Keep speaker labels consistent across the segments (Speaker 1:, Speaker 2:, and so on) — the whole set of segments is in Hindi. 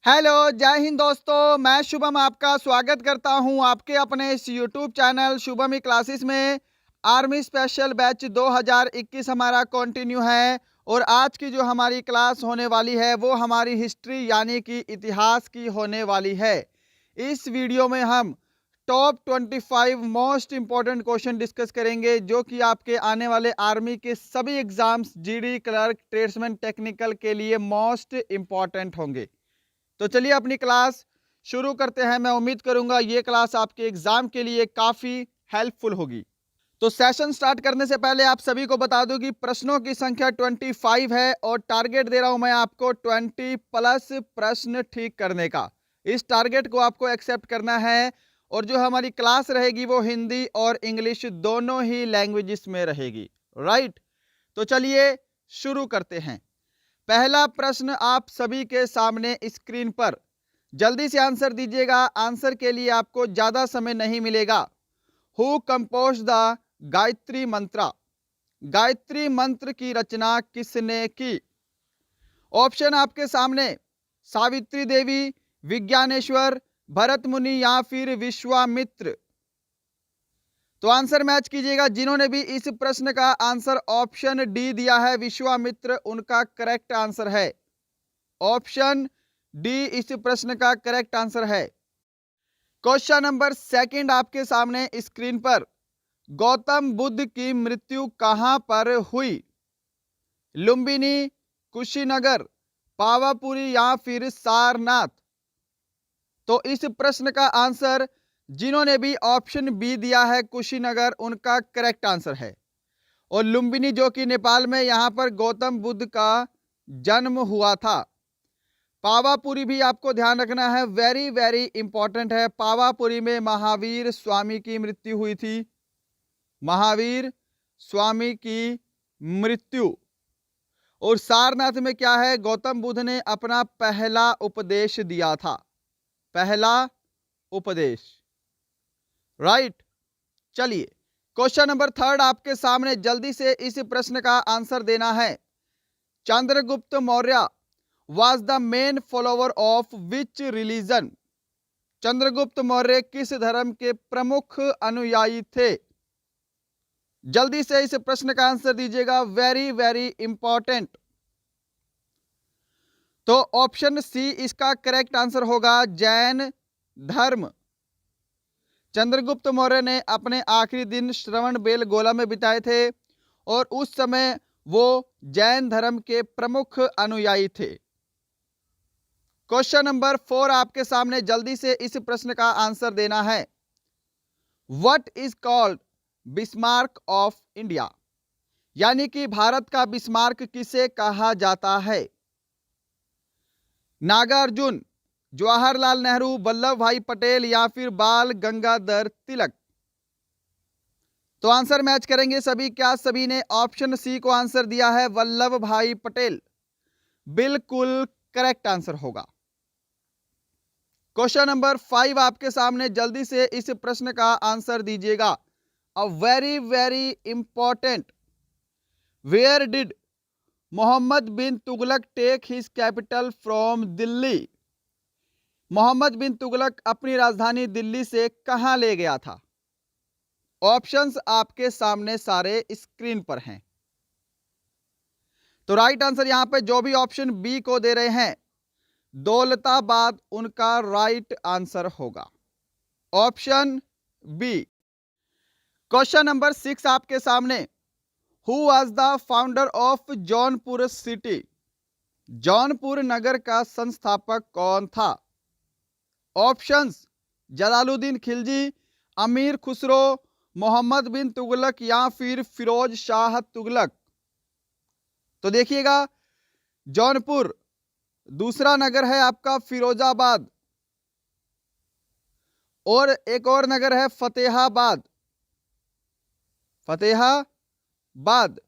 Speaker 1: हेलो, जय हिंद दोस्तों। मैं शुभम आपका स्वागत करता हूं आपके अपने इस यूट्यूब चैनल शुभम ई क्लासेस में। आर्मी स्पेशल बैच 2021 हमारा कंटिन्यू है और आज की जो हमारी क्लास होने वाली है वो हमारी हिस्ट्री यानी कि इतिहास की होने वाली है। इस वीडियो में हम top 25 most important question discuss करेंगे जो कि आपके आने वाले आर्मी के सभी exams GD, clerk, tradesman, technical के लिए मोस्ट इंपॉर्टेंट होंगे। तो चलिए अपनी क्लास शुरू करते हैं। मैं उम्मीद करूंगा ये क्लास आपके एग्जाम के लिए काफी हेल्पफुल होगी। तो सेशन स्टार्ट करने से पहले आप सभी को बता दूं कि प्रश्नों की संख्या 25 है और टारगेट दे रहा हूं मैं आपको 20 प्लस प्रश्न ठीक करने का। इस टारगेट को आपको एक्सेप्ट करना है और जो हमारी क्लास रहेगी वो हिंदी और इंग्लिश दोनों ही लैंग्वेजेस में रहेगी। राइट, तो चलिए शुरू करते हैं। पहला प्रश्न आप सभी के सामने स्क्रीन पर, जल्दी से आंसर दीजिएगा। आंसर के लिए आपको ज्यादा समय नहीं मिलेगा। हु कंपोज द गायत्री मंत्र? गायत्री मंत्र की रचना किसने की? ऑप्शन आपके सामने, सावित्री देवी, विज्ञानेश्वर, भरत मुनि या फिर विश्वामित्र। तो आंसर मैच कीजिएगा। जिन्होंने भी इस प्रश्न का आंसर ऑप्शन डी दिया है विश्वामित्र, उनका करेक्ट आंसर है। ऑप्शन डी इस प्रश्न का करेक्ट आंसर है। क्वेश्चन नंबर सेकंड आपके सामने स्क्रीन पर, गौतम बुद्ध की मृत्यु कहां पर हुई? लुम्बिनी, कुशीनगर, पावापुरी या फिर सारनाथ। तो इस प्रश्न का आंसर जिन्होंने भी ऑप्शन बी दिया है कुशीनगर, उनका करेक्ट आंसर है। और लुम्बिनी जो कि नेपाल में, यहां पर गौतम बुद्ध का जन्म हुआ था। पावापुरी भी आपको ध्यान रखना है, वेरी वेरी इंपॉर्टेंट है। पावापुरी में महावीर स्वामी की मृत्यु हुई थी। महावीर स्वामी की मृत्यु। और सारनाथ में क्या है? गौतम बुद्ध ने अपना पहला उपदेश दिया था। पहला उपदेश। राइट, चलिए क्वेश्चन नंबर थर्ड आपके सामने, जल्दी से इस प्रश्न का आंसर देना है। Chandragupta Maurya was the main follower of which religion? Chandragupta Maurya किस धर्म के प्रमुख अनुयायी थे? जल्दी से इस प्रश्न का आंसर दीजिएगा, वेरी वेरी इंपॉर्टेंट। तो ऑप्शन सी इसका करेक्ट आंसर होगा, जैन धर्म। चंद्रगुप्त मौर्य ने अपने आखिरी दिन श्रवणबेलगोला में बिताए थे और उस समय वो जैन धर्म के प्रमुख अनुयायी थे। क्वेश्चन नंबर 4 आपके सामने, जल्दी से इस प्रश्न का आंसर देना है। What is called Bismarck of India? यानी कि भारत का बिस्मार्क किसे कहा जाता है? नागार्जुन, जवाहरलाल नेहरू, वल्लभ भाई पटेल या फिर बाल गंगाधर तिलक। तो आंसर मैच करेंगे सभी। क्या सभी ने ऑप्शन सी को आंसर दिया है? वल्लभ भाई पटेल बिल्कुल करेक्ट आंसर होगा। क्वेश्चन नंबर 5 आपके सामने, जल्दी से इस प्रश्न का आंसर दीजिएगा। A very very important. Where did Muhammad bin Tughlaq take his capital from Delhi? Muhammad bin Tughlaq अपनी राजधानी दिल्ली से कहां ले गया था? ऑप्शंस आपके सामने सारे स्क्रीन पर हैं। तो राइट आंसर यहां पे जो भी ऑप्शन बी को दे रहे हैं, दौलताबाद उनका राइट आंसर होगा। Option B. क्वेश्चन नंबर 6 आपके सामने, who was the founder of Jaunpur city? Jaunpur नगर का संस्थापक कौन था? ऑप्शंस, जलालुद्दीन खिलजी, अमीर खुसरो, मोहम्मद बिन तुगलक या फिर फिरोज शाह तुगलक। तो देखिएगा, जौनपुर, दूसरा नगर है आपका फिरोजाबाद, और एक और नगर है फतेहाबाद। फतेहाबाद,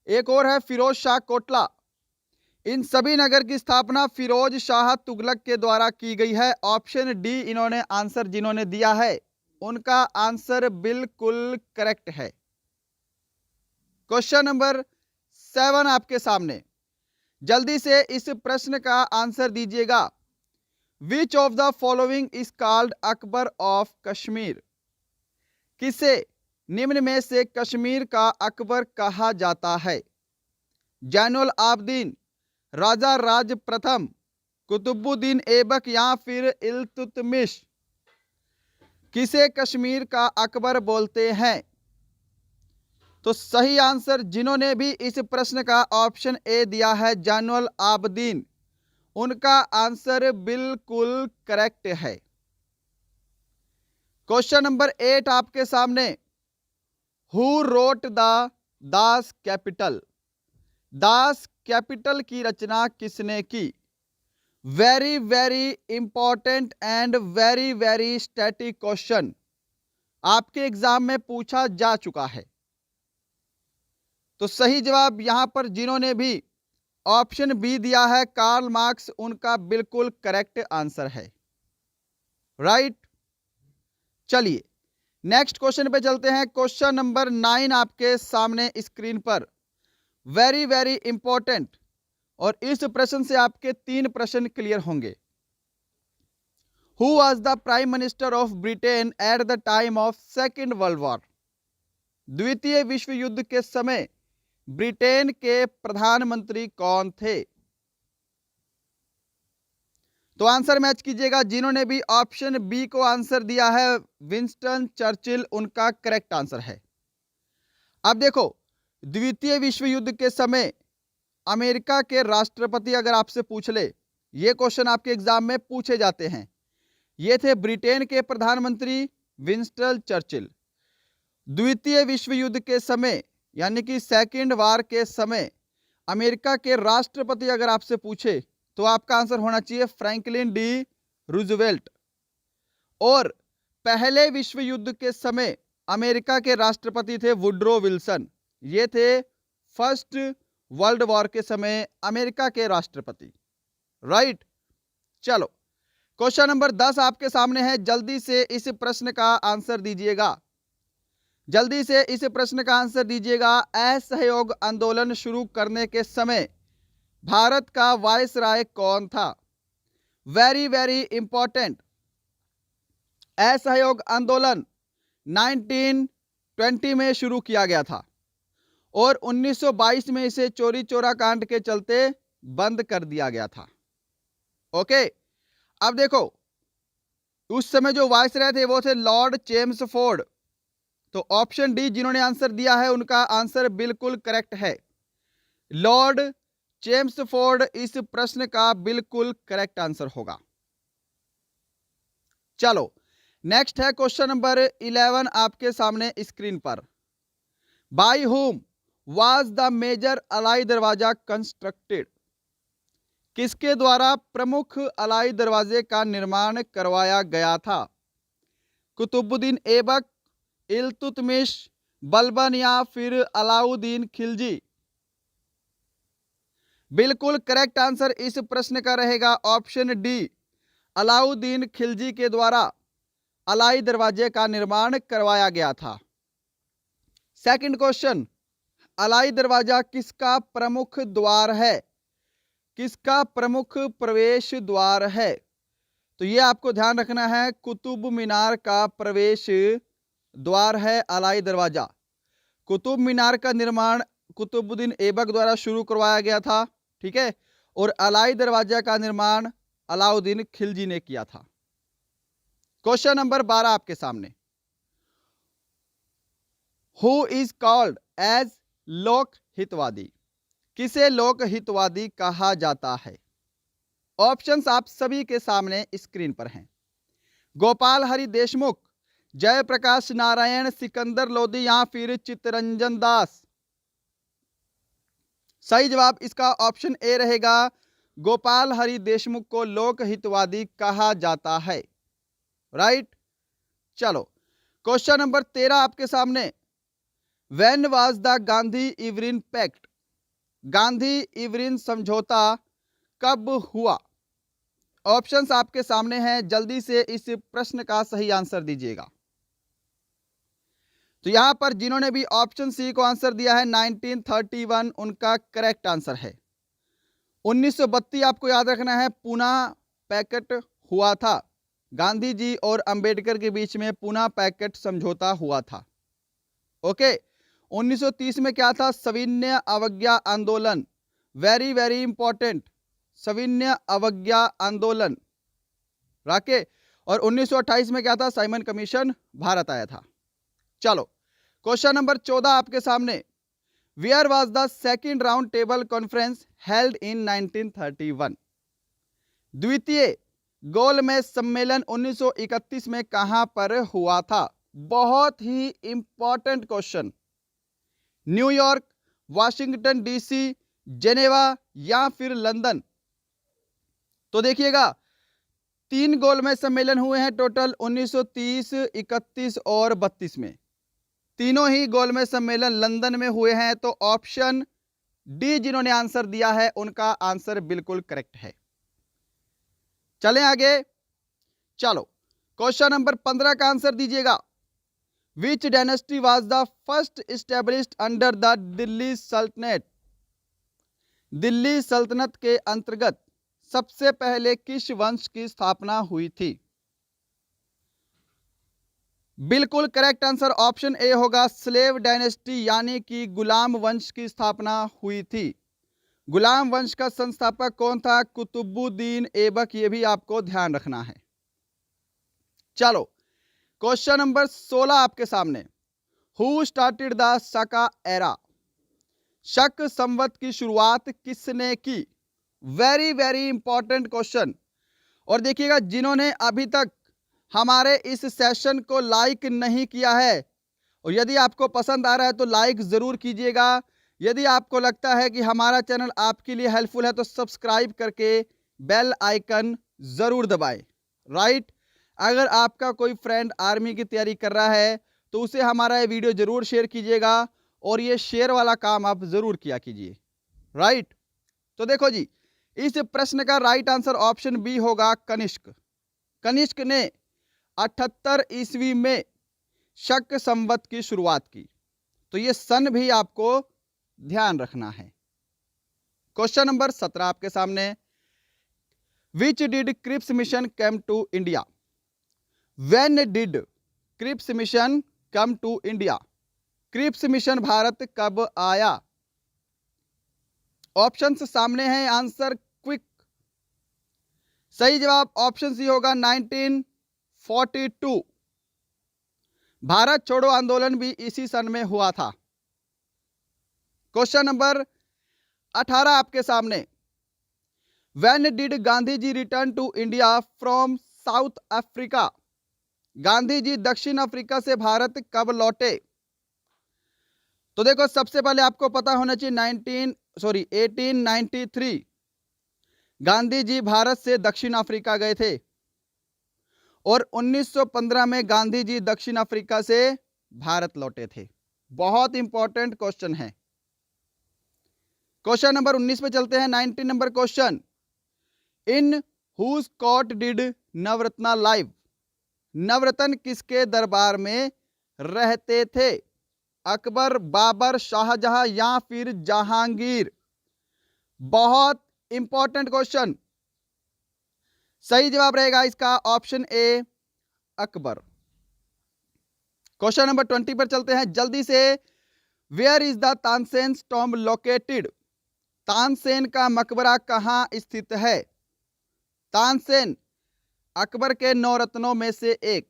Speaker 1: एक और है फिरोज शाह कोटला। इन सभी नगर की स्थापना फिरोज शाह तुगलक के द्वारा की गई है। ऑप्शन डी इन्होंने आंसर जिन्होंने दिया है, उनका आंसर बिल्कुल करेक्ट है। क्वेश्चन नंबर 7 आपके सामने, जल्दी से इस प्रश्न का आंसर दीजिएगा। Which of the following is called Akbar of Kashmir? किसे निम्न में से कश्मीर का अकबर कहा जाता है? जैनुल आबदीन, राजा राज प्रथम, कुतुबुद्दीन ऐबक या फिर इल्तुतमिश? किसे कश्मीर का अकबर बोलते हैं? तो सही आंसर जिन्होंने भी इस प्रश्न का ऑप्शन ए दिया है जैनुल आबदीन, उनका आंसर बिल्कुल करेक्ट है। क्वेश्चन नंबर 8 आपके सामने, who wrote the Das Kapital? Das Kapital की रचना किसने की? Very very important and very very static question, आपके एग्जाम में पूछा जा चुका है। तो सही जवाब यहां पर जिन्होंने भी ऑप्शन बी दिया है कार्ल मार्क्स, उनका बिल्कुल करेक्ट आंसर है। राइट, चलिए नेक्स्ट क्वेश्चन पे चलते हैं। क्वेश्चन नंबर 9 आपके सामने स्क्रीन पर, वेरी वेरी इंपॉर्टेंट, और इस प्रश्न से आपके 3 प्रश्न क्लियर होंगे। Who was the prime minister of Britain at the time of second world war? द्वितीय विश्व युद्ध के समय ब्रिटेन के प्रधानमंत्री कौन थे? तो आंसर मैच कीजिएगा। जिन्होंने भी ऑप्शन बी को आंसर दिया है विंस्टन चर्चिल, उनका करेक्ट आंसर है। अब देखो, द्वितीय विश्व युद्ध के समय अमेरिका के राष्ट्रपति अगर आपसे पूछ ले, ये क्वेश्चन आपके एग्जाम में पूछे जाते हैं, ये थे ब्रिटेन के प्रधानमंत्री विंस्टन चर्चिल। द्वितीय विश्व युद्ध के समय यानी कि सेकेंड वार के समय अमेरिका के राष्ट्रपति अगर आपसे पूछे तो आपका आंसर होना चाहिए फ्रैंकलिन डी रूजवेल्ट। और पहले विश्व युद्ध के समय अमेरिका के राष्ट्रपति थे वुड्रो विल्सन, ये थे फर्स्ट वर्ल्ड वॉर के समय अमेरिका के राष्ट्रपति। राइट, चलो क्वेश्चन नंबर 10 आपके सामने है। जल्दी से इस प्रश्न का आंसर दीजिएगा, जल्दी से इस प्रश्न का आंसर दीजिएगा। असहयोग आंदोलन शुरू करने के समय भारत का वायसराय कौन था? Very very important. असहयोग आंदोलन 1920 में शुरू किया गया था और 1922 में इसे चोरी चोरा कांड के चलते बंद कर दिया गया था। ओके, अब देखो उस समय जो वायसराय थे वो थे लॉर्ड चेम्सफोर्ड। तो ऑप्शन डी जिन्होंने आंसर दिया है उनका आंसर बिल्कुल करेक्ट है। लॉर्ड चेम्सफोर्ड इस प्रश्न का बिल्कुल करेक्ट आंसर होगा। चलो नेक्स्ट है क्वेश्चन नंबर 11 आपके सामने स्क्रीन पर। By whom was the major Alai दरवाजा कंस्ट्रक्टेड? किसके द्वारा प्रमुख अलाई दरवाजे का निर्माण करवाया गया था? कुतुबुद्दीन ऐबक, इल्तुतमिश, बलबन या फिर अलाउद्दीन खिलजी? बिल्कुल करेक्ट आंसर इस प्रश्न का रहेगा ऑप्शन डी, अलाउद्दीन खिलजी के द्वारा अलाई दरवाजे का निर्माण करवाया गया था। सेकंड क्वेश्चन, अलाई दरवाजा किसका प्रमुख द्वार है? किसका प्रमुख प्रवेश द्वार है? तो ये आपको ध्यान रखना है, कुतुब मीनार का प्रवेश द्वार है अलाई दरवाजा। कुतुब मीनार का निर्माण कुतुबुद्दीन ऐबक द्वारा शुरू करवाया गया था, ठीक है, और अलाई दरवाजा का निर्माण अलाउद्दीन खिलजी ने किया था। क्वेश्चन नंबर 12 आपके सामने, हु इज कॉल्ड एज लोक हितवादी? किसे लोक हितवादी कहा जाता है? ऑप्शंस आप सभी के सामने स्क्रीन पर हैं। गोपाल हरि देशमुख, जयप्रकाश नारायण, सिकंदर लोधी या फिर चित्तरंजन दास? सही जवाब इसका ऑप्शन ए रहेगा, गोपाल हरि देशमुख को लोक हितवादी कहा जाता है। राइट, चलो क्वेश्चन नंबर 13 आपके सामने, when was the Gandhi Irwin pact? Gandhi Irwin समझौता कब हुआ? ऑप्शंस आपके सामने हैं, जल्दी से इस प्रश्न का सही आंसर दीजिएगा। तो यहां पर जिन्होंने भी ऑप्शन सी को आंसर दिया है 1931, उनका करेक्ट आंसर है। 1932 आपको याद रखना है, पूना पैक्ट हुआ था? गांधी जी और अंबेडकर के बीच में पुनः पैकेट समझौता हुआ था। ओके। 1930 में क्या था? सविनय अवज्ञा आंदोलन। वेरी वेरी इंपॉर्टेंट, सविनय अवज्ञा आंदोलन। राके। और 1928 में क्या था? साइमन कमीशन भारत आया था। चलो, क्वेश्चन नंबर 14 आपके सामने। Where was the second round table conference held in 1931? द्वितीय गोलमेज सम्मेलन 1931 में कहां पर हुआ था? बहुत ही important question. New York, Washington DC, Geneva या फिर लंदन? तो देखिएगा, 3 गोलमेज सम्मेलन हुए हैं टोटल 1930, 31 और 32 में। तीनों ही गोलमेज सम्मेलन लंदन में हुए हैं। तो ऑप्शन डी जिन्होंने आंसर दिया है उनका आंसर बिल्कुल करेक्ट है। चलें आगे। चलो, क्वेश्चन नंबर 15 का आंसर दीजिएगा। विच dynasty was the first established under the Delhi सल्तनत? दिल्ली सल्तनत के अंतर्गत सबसे पहले किस वंश की स्थापना हुई थी? बिल्कुल करेक्ट आंसर ऑप्शन ए होगा, स्लेव डायनेस्टी यानी कि गुलाम वंश की स्थापना हुई थी। गुलाम वंश का संस्थापक कौन था? कुतुबुद्दीन ऐबक। ये भी आपको ध्यान रखना है। चलो, क्वेश्चन नंबर 16 आपके सामने। Who started the Shaka era? Shaka Samvat की शुरुआत किसने की? Very very important question. और देखिएगा, जिन्होंने अभी तक हमारे इस सेशन को लाइक नहीं किया है, और यदि आपको पसंद आ रहा है तो लाइक जरूर कीजिएगा। यदि आपको लगता है कि हमारा चैनल आपके लिए हेल्पफुल है तो सब्सक्राइब करके बेल आइकन जरूर दबाएं। राइट। अगर आपका कोई फ्रेंड आर्मी की तैयारी कर रहा है तो उसे हमारा ये वीडियो जरूर शेयर कीजिएगा, और ये शेयर वाला काम आप जरूर किया कीजिए। राइट। तो देखो जी, इस प्रश्न का राइट आंसर ऑप्शन बी होगा, कनिष्क। कनिष्क ने 78 ईस्वी में शक संवत की शुरुआत की। तो ये सन भी आपको ध्यान रखना है। क्वेश्चन नंबर 17 आपके सामने। Which did Cripps mission come to India? When did Cripps mission come to India? Cripps mission Bharat कब आया? ऑप्शंस सामने हैं, आंसर क्विक। सही जवाब ऑप्शन सी होगा, 1942। भारत छोड़ो आंदोलन भी इसी सन में हुआ था। क्वेश्चन नंबर 18 आपके सामने। When did Gandhi ji return to India from South Africa? Gandhi ji दक्षिण अफ्रीका से भारत कब लौटे? तो देखो, सबसे पहले आपको पता होना चाहिए 1893 गांधी जी भारत से दक्षिण अफ्रीका गए थे, और 1915 में गांधी जी दक्षिण अफ्रीका से भारत लौटे थे। बहुत इंपॉर्टेंट क्वेश्चन है। क्वेश्चन नंबर 19 पे चलते हैं। 19 number question. In whose court did Navratna live? Navratna किसके दरबार में रहते थे? अकबर, बाबर, शाहजहां या फिर जहांगीर? बहुत इंपॉर्टेंट क्वेश्चन। सही जवाब रहेगा इसका option A, Akbar. Question number 20 पर चलते हैं जल्दी से। Where is the Tansen tomb located? Tansen का मकबरा कहां स्थित है? तानसेन अकबर के 9 रत्नों में से एक।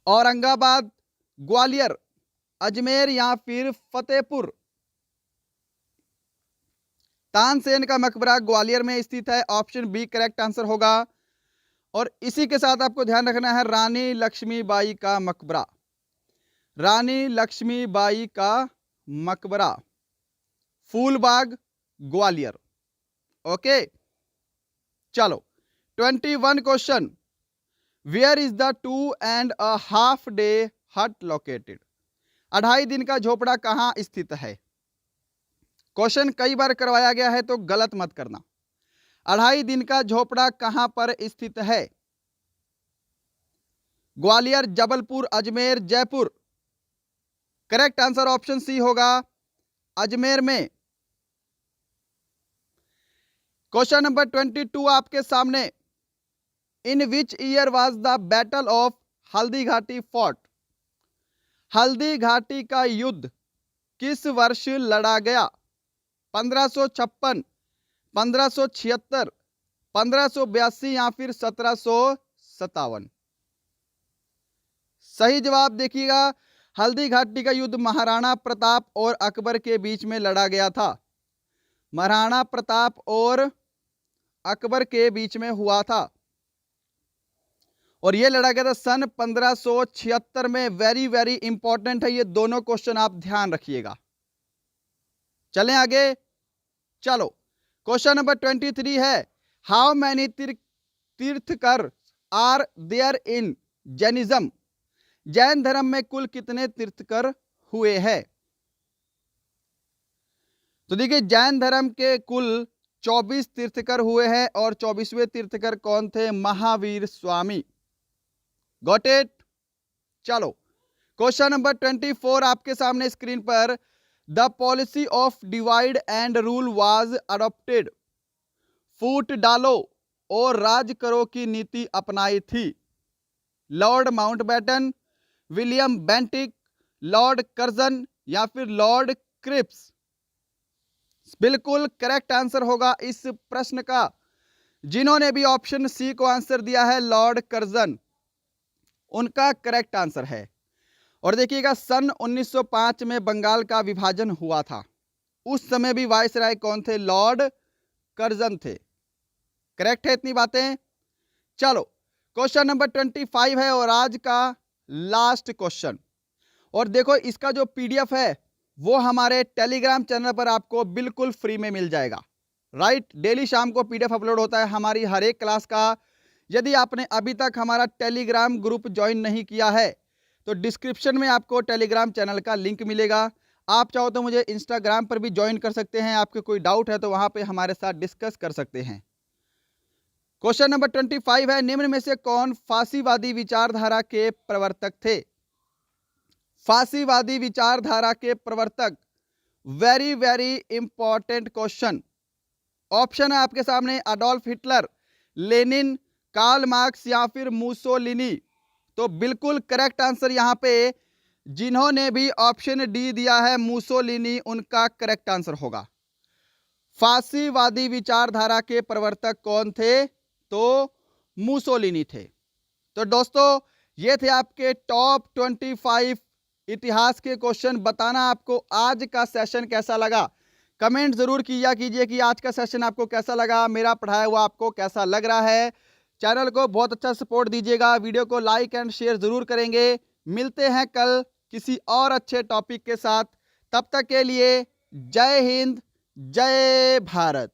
Speaker 1: औरंगाबाद, ग्वालियर, अजमेर या फिर फतेहपुर? तानसेन का मकबरा ग्वालियर में स्थित है। ऑप्शन बी करेक्ट आंसर होगा। और इसी के साथ आपको ध्यान रखना है, रानी लक्ष्मीबाई का मकबरा। रानी लक्ष्मीबाई का मकबरा फूलबाग, ग्वालियर। ओके। चलो, 21 question. Where is the 2.5 day hut located? 2.5 दिन का झोपड़ा कहां स्थित है? क्वेश्चन कई बार करवाया गया है तो गलत मत करना। 2.5 दिन का झोपड़ा कहां पर स्थित है? Gwalior, Jabalpur, Ajmer, Jaipur? Correct answer option C होगा, अजमेर में। क्वेश्चन नंबर 22 आपके सामने। In which year was the battle of Haldighati fought? Haldi Ghati का युद्ध किस वर्ष लड़ा गया? 1556, 1576, 1582 या फिर 1757? सही जवाब देखिएगा, हल्दी घाटी का युद्ध महाराणा प्रताप और अकबर के बीच में लड़ा गया था। महाराणा प्रताप और अकबर के बीच में हुआ था और यह लड़ा गया था सन 1576 में। वेरी वेरी इंपॉर्टेंट है ये दोनों क्वेश्चन, आप ध्यान रखिएगा। चलें आगे। चलो, क्वेश्चन नंबर 23 है, how many Tirthankar are there in Jainism? Jain धर्म में कुल कितने तीर्थकर हुए हैं? तो देखिए, जैन धर्म के कुल 24 तीर्थकर हुए हैं और 24वें तीर्थकर कौन थे? महावीर स्वामी। Got it? चलो, क्वेश्चन नंबर 24 आपके सामने स्क्रीन पर, the policy of divide and rule was adopted? फूट डालो और राज करो की नीति अपनाई थी Lord Mountbatten, William Bentinck, Lord Curzon या फिर लॉर्ड क्रिप्स? बिल्कुल करेक्ट आंसर होगा इस प्रश्न का, जिन्होंने भी ऑप्शन सी को आंसर दिया है, लॉर्ड कर्जन, उनका करेक्ट आंसर है। और देखिएगा, सन 1905 में बंगाल का विभाजन हुआ था, उस समय भी वायसराय कौन थे? लॉर्ड कर्जन थे। करेक्ट है इतनी बातें? चलो, क्वेश्चन नंबर 25 है और आज का लास्ट क्वेश्चन। और देखो, इसका जो पीडीएफ है वो हमारे टेलीग्राम चैनल पर आपको बिल्कुल फ्री में मिल जाएगा। राइट, डेली शाम को पीडीएफ अपलोड होता है हमारी हर एक क्लास का। यदि आपने अभी तक हमारा टेलीग्राम ग्रुप ज्वाइन नहीं किया है तो डिस्क्रिप्शन में आपको टेलीग्राम चैनल का लिंक मिलेगा। आप चाहो तो मुझे इंस्टाग्राम पर भी ज्वाइन कर सकते हैं, आपके कोई डाउट है तो वहां पे हमारे साथ डिस्कस कर सकते हैं। क्वेश्चन नंबर 25 है, निम्न में से कौन फांसीवादी विचारधारा के प्रवर्तक थे? फांसीवादी विचारधारा के प्रवर्तक, very very important question. Option है आपके सामने, Adolf Hitler, Lenin, Karl Marx या फिर मुसोलिनी। तो बिल्कुल करेक्ट आंसर यहां पे जिन्होंने भी ऑप्शन डी दिया है मुसोलिनी, उनका करेक्ट आंसर होगा। फांसीवादी विचारधारा के प्रवर्तक कौन थे? तो मुसोलिनी थे। तो दोस्तों, ये थे आपके टॉप 25 इतिहास के क्वेश्चन। बताना आपको आज का सेशन कैसा लगा, कमेंट जरूर किया कीजिए कि आज का सेशन आपको कैसा लगा, मेरा पढ़ाया हुआ आपको कैसा लग रहा है। चैनल को बहुत अच्छा सपोर्ट दीजिएगा, वीडियो को लाइक एंड शेयर जरूर करेंगे। मिलते हैं कल किसी और अच्छे टॉपिक के साथ, तब तक के लिए जय हिंद, जय भारत।